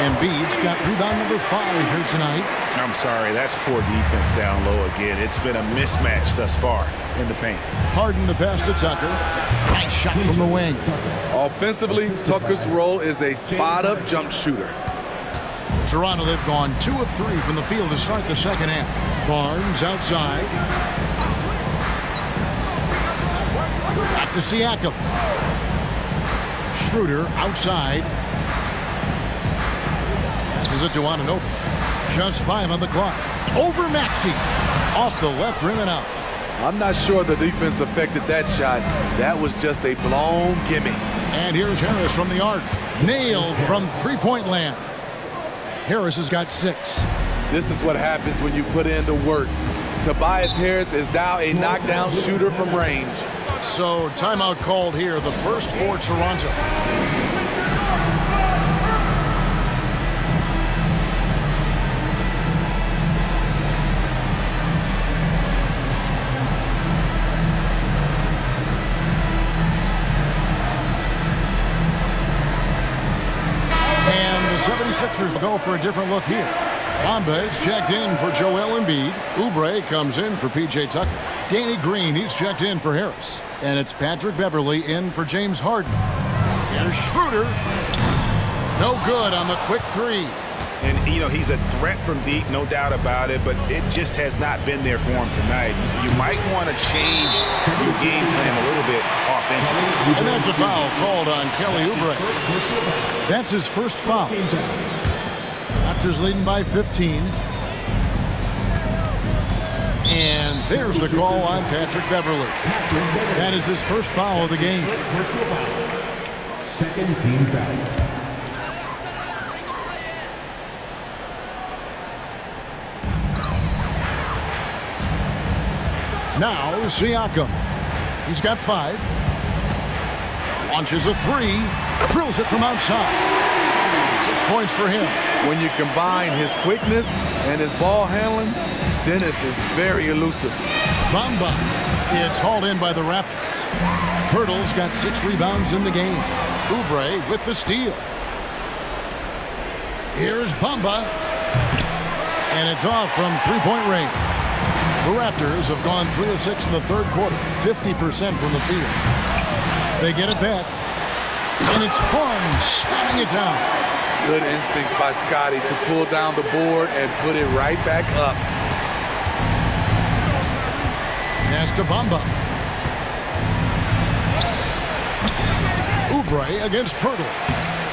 Embiid's got rebound number 5 here tonight. I'm sorry, that's poor defense down low again. It's been a mismatch thus far in the paint. Harden the pass to Tucker. Nice shot from the wing. Offensively, Tucker's role is a spot-up jump shooter. Toronto, they've gone 2 of 3 from the field to start the second half. Barnes outside. Back to Siakam. Schroeder outside. Passes it to Anunoby. Just 5 on the clock. Over Maxey. Off the left rim and out. I'm not sure the defense affected that shot. That was just a blown gimme. And here's Harris from the arc. Nailed from three-point land. Harris has got 6. This is what happens when you put in the work. Tobias Harris is now a knockdown shooter from range. So timeout called here, the first for Toronto. And the 76ers go for a different look here. Bamba is checked in for Joel Embiid. Oubre comes in for P.J. Tucker. Danny Green, he's checked in for Harris. And it's Patrick Beverley in for James Harden. Here's Schroeder. No good on the quick 3. And, you know, he's a threat from deep, no doubt about it, but it just has not been there for him tonight. You might want to change your game plan a little bit offensively. And that's a foul called on Kelly Oubre. That's his first foul. Raptors leading by 15. And there's the call on Patrick Beverley. That is his first foul of the game. Second team foul. Now Siakam. He's got 5. Launches a 3. Drills it from outside. 6 points for him. When you combine his quickness and his ball handling, Dennis is very elusive. Bamba. It's hauled in by the Raptors. Pirtle's got 6 rebounds in the game. Oubre with the steal. Here's Bamba. And it's off from three-point range. The Raptors have gone 3 of 6 in the third quarter. 50% from the field. They get it back. And it's Barnes slamming it down. Good instincts by Scotty to pull down the board and put it right back up. Pass to Bamba. Oubre against Pirtle.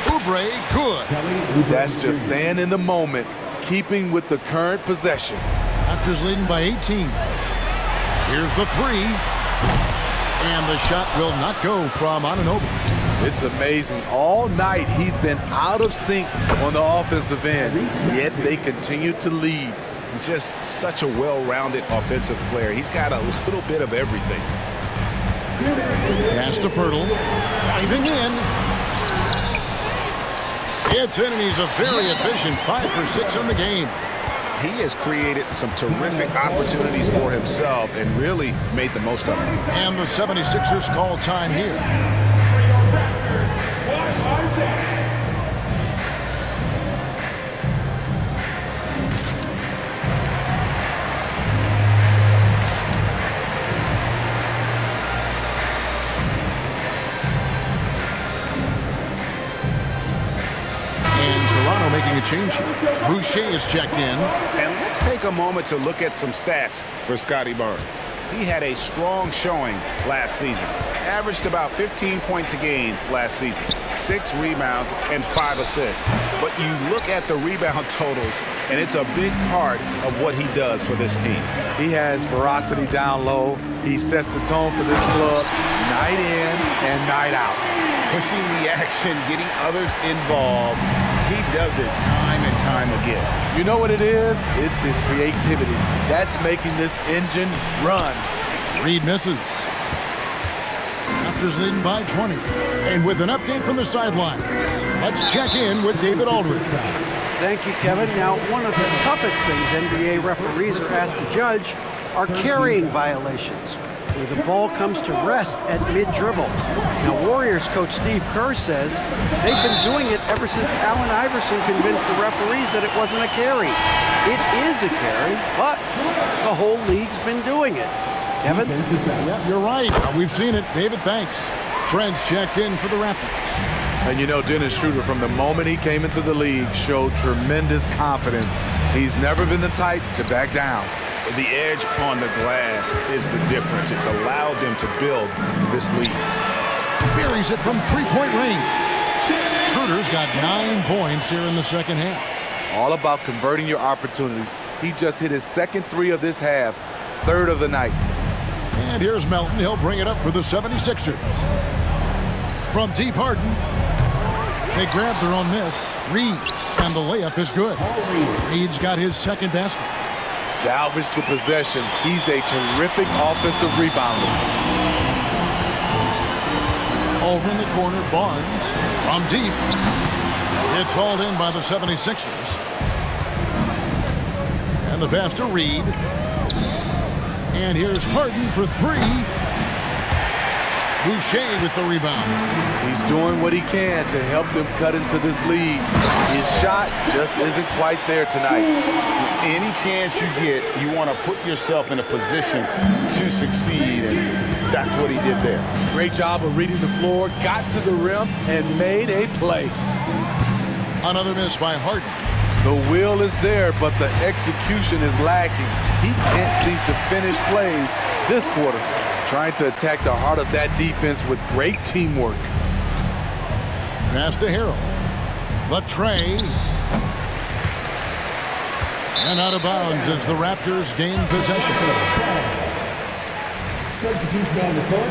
Oubre, good. That's just staying in the moment, keeping with the current possession. Raptors leading by 18. Here's the three. And the shot will not go from Anunoby. It's amazing. All night he's been out of sync on the offensive end, yet they continue to lead. Just such a well-rounded offensive player. He's got a little bit of everything. Pass to Pirtle. Driving in. It's in, and he's a very efficient 5 for 6 in the game. He has created some terrific opportunities for himself and really made the most of them. And the 76ers call time here. Making a change here. Boucher is checked in. And let's take a moment to look at some stats for Scottie Barnes. He had a strong showing last season. Averaged about 15 points a game last season. 6 rebounds and 5 assists. But you look at the rebound totals, and it's a big part of what he does for this team. He has ferocity down low. He sets the tone for this club night in and night out. Pushing the action, getting others involved. He does it time and time again. You know what it is? It's his creativity. That's making this engine run. Reed misses. Raptors leading by 20. And with an update from the sidelines, let's check in with David Aldridge. Thank you, Kevin. Now, one of the toughest things NBA referees are asked to judge are carrying violations, where the ball comes to rest at mid-dribble. Now, Warriors coach Steve Kerr says they've been doing it ever since Allen Iverson convinced the referees that it wasn't a carry. It is a carry, but the whole league's been doing it. Kevin? Yeah, you're right. We've seen it. David, thanks. Trent's checked in for the Raptors. And you know, Dennis Schroeder, from the moment he came into the league, showed tremendous confidence. He's never been the type to back down. The edge on the glass is the difference. It's allowed them to build this lead. Buries it from three-point range. Schroeder's got 9 points here in the second half. All about converting your opportunities. He just hit his second 3 of this half, 3rd of the night. And here's Melton. He'll bring it up for the 76ers. From deep, Harden. They grab their own miss. Reed, and the layup is good. Reed's got his second basket. Salvage the possession. He's a terrific offensive rebounder. Over in the corner, Barnes from deep. It's hauled in by the 76ers. And the pass to Reed. And here's Harden for 3. Boucher with the rebound. He's doing what he can to help them cut into this lead. His shot just isn't quite there tonight. Any chance you get, you want to put yourself in a position to succeed, and that's what he did there. Great job of reading the floor, got to the rim, and made a play. Another miss by Harden. The will is there, but the execution is lacking. He can't seem to finish plays this quarter. Trying to attack the heart of that defense with great teamwork. Pass to Harrell. The tray. And out of bounds as the Raptors gain possession. Substitution on the court.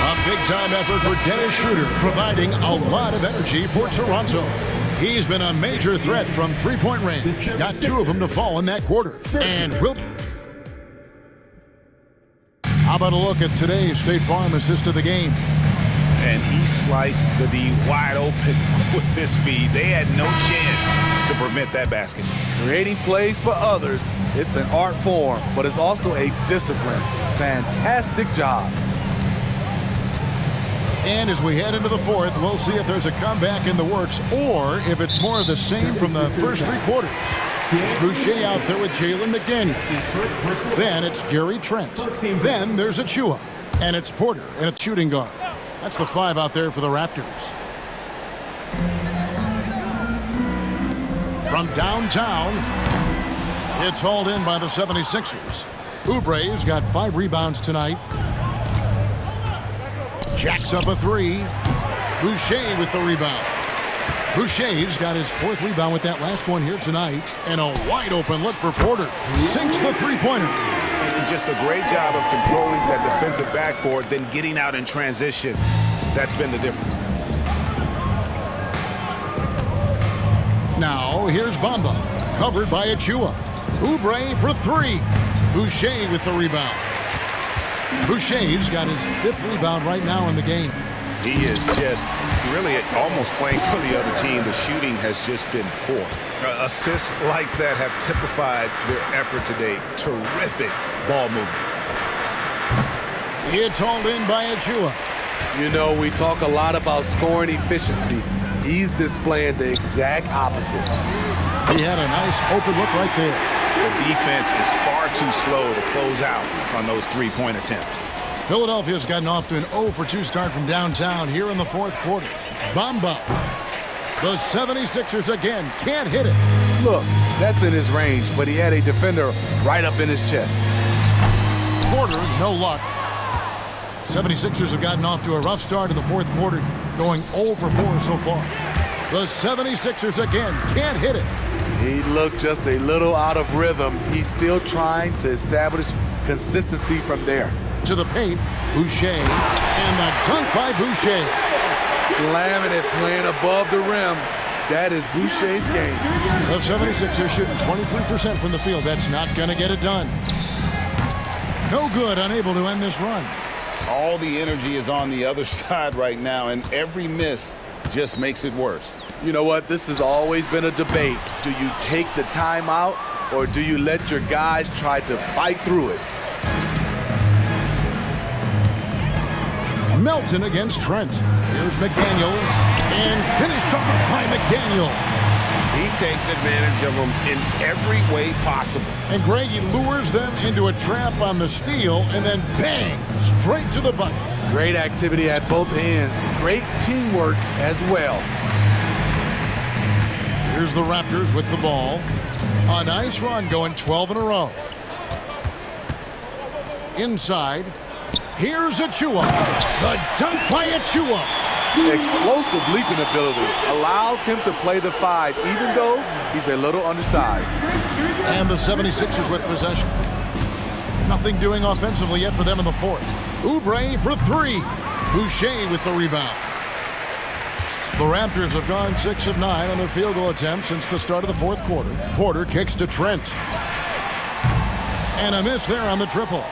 A big-time effort for Dennis Schroeder, providing a lot of energy for Toronto. He's been a major threat from three-point range. Got 2 of them to fall in that quarter. And will. How about a look at today's State Farm assist of the game? And he sliced the D wide open with this feed. They had no chance to prevent that basket. Creating plays for others, it's an art form, but it's also a discipline. Fantastic job. And as we head into the fourth, we'll see if there's a comeback in the works or if it's more of the same from the first 3 quarters. It's Boucher out there with Jalen McDaniel. Then it's Gary Trent. Then there's Achua. And it's Porter and a shooting guard. That's the 5 out there for the Raptors. From downtown, It's hauled in by the 76ers. Oubre's got 5 rebounds tonight. Jacks up a 3. Boucher with the rebound. Boucher's got his 4th rebound with that last one here tonight. And a wide open look for Porter. Sinks the three-pointer. And just a great job of controlling that defensive backboard, then getting out in transition. That's been the difference. Now, here's Bamba, covered by Achua. Oubre for 3. Boucher with the rebound. Boucher's got his 5th rebound right now in the game. He is just really almost playing for the other team. The shooting has just been poor. Assists like that have typified their effort today. Terrific ball movement. It's hauled in by Achua. You know, we talk a lot about scoring efficiency. He's displaying the exact opposite. He had a nice open look right there. The defense is far too slow to close out on those three-point attempts. Philadelphia's gotten off to an 0-for-2 start from downtown here in the 4th quarter. Bamba. The 76ers again can't hit it. Look, that's in his range, but he had a defender right up in his chest. Porter, no luck. 76ers have gotten off to a rough start in the 4th quarter, going 0-for-4 so far. The 76ers again can't hit it. He looked just a little out of rhythm. He's still trying to establish consistency from there. To the paint, Boucher, and the dunk by Boucher. Slamming it, playing above the rim. That is Boucher's game. The 76ers shooting 23% from the field. That's not going to get it done. No good, unable to end this run. All the energy is on the other side right now, and every miss just makes it worse. You know what? This has always been a debate. Do you take the timeout, or do you let your guys try to fight through it? Melton against Trent. Here's McDaniels, and finished off by McDaniel. He takes advantage of them in every way possible. And Greggy lures them into a trap on the steal, and then bang, straight to the bucket. Great activity at both ends. Great teamwork as well. Here's the Raptors with the ball. A nice run, going 12 in a row. Inside. Here's Achua. The dunk by Achua. Explosive leaping ability allows him to play the 5, even though he's a little undersized. And the 76ers with possession. Nothing doing offensively yet for them in the 4th. Oubre for 3. Boucher with the rebound. The Raptors have gone 6 of 9 on their field goal attempts since the start of the 4th quarter. Porter kicks to Trent. And a miss there on the triple.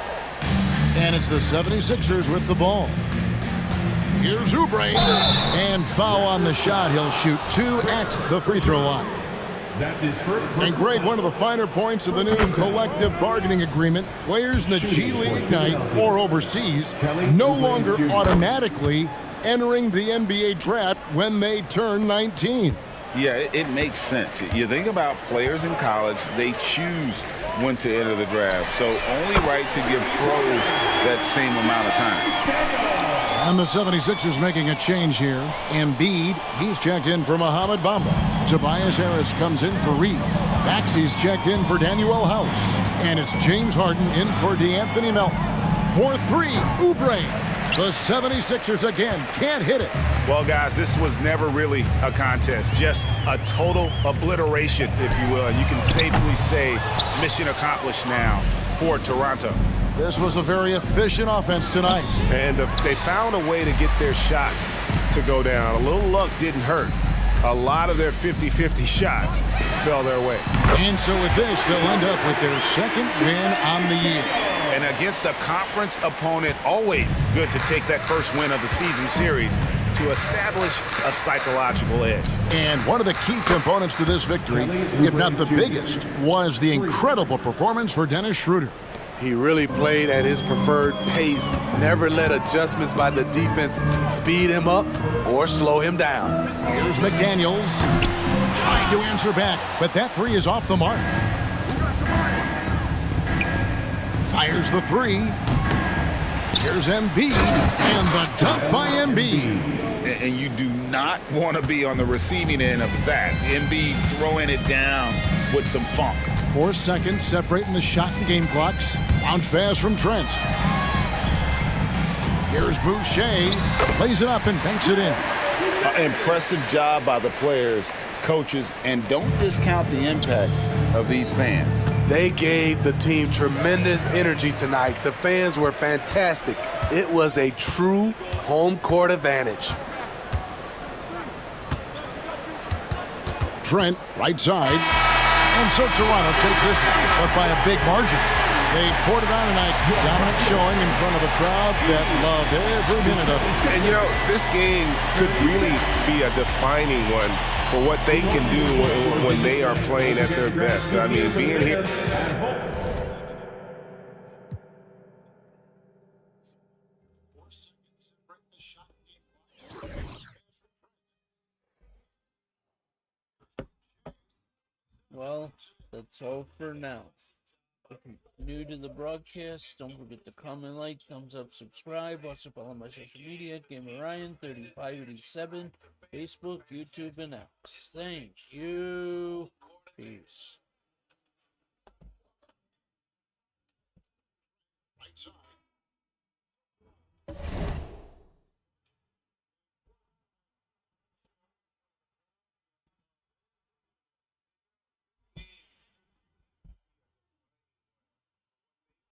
And it's the 76ers with the ball. Here's Oubre. And foul on the shot. He'll shoot 2 at the free throw line. That's his first. And Greg, one of the finer points of the new collective bargaining agreement, players in the G League Ignite or overseas no longer automatically entering the NBA draft when they turn 19. Yeah, it makes sense. You think about players in college, they choose when to enter the draft. So only right to give pros that same amount of time. And the 76ers making a change here. Embiid, he's checked in for Mohamed Bamba. Tobias Harris comes in for Reed. Maxey's checked in for Danuel House. And it's James Harden in for DeAnthony Melton. For 3, Oubre. The 76ers again can't hit it. Well, guys, this was never really a contest. Just a total obliteration, if you will. And you can safely say mission accomplished now for Toronto. This was a very efficient offense tonight. And they found a way to get their shots to go down. A little luck didn't hurt. A lot of their 50-50 shots fell their way. And so with this, they'll end up with their 2nd win on the year. And against a conference opponent, always good to take that first win of the season series to establish a psychological edge. And one of the key components to this victory, if not the biggest, was the incredible performance for Dennis Schroeder. He really played at his preferred pace, never let adjustments by the defense speed him up or slow him down. Here's McDaniels, trying to answer back, but that 3 is off the mark. Fires the 3. Here's Embiid, and the dunk by Embiid. And you do not want to be on the receiving end of that. Embiid throwing it down with some funk. 4 seconds separating the shot and game clocks. Bounce pass from Trent. Here's Boucher. Plays it up and banks it in. Impressive job by the players, coaches, and don't discount the impact of these fans. They gave the team tremendous energy tonight. The fans were fantastic. It was a true home court advantage. Trent, right side. And so Toronto takes this one, but by a big margin. They poured it on tonight. Dominant showing in front of a crowd that loved every minute of it. And you know, this game could really be a defining one for what they can do when they are playing at their best. I mean, being here. Well, that's all for now. If you're new to the broadcast, don't forget to comment, like, thumbs up, subscribe. Also follow my social media at GamerRyan3587, Facebook, YouTube, and X. Thank you. Peace. Right side.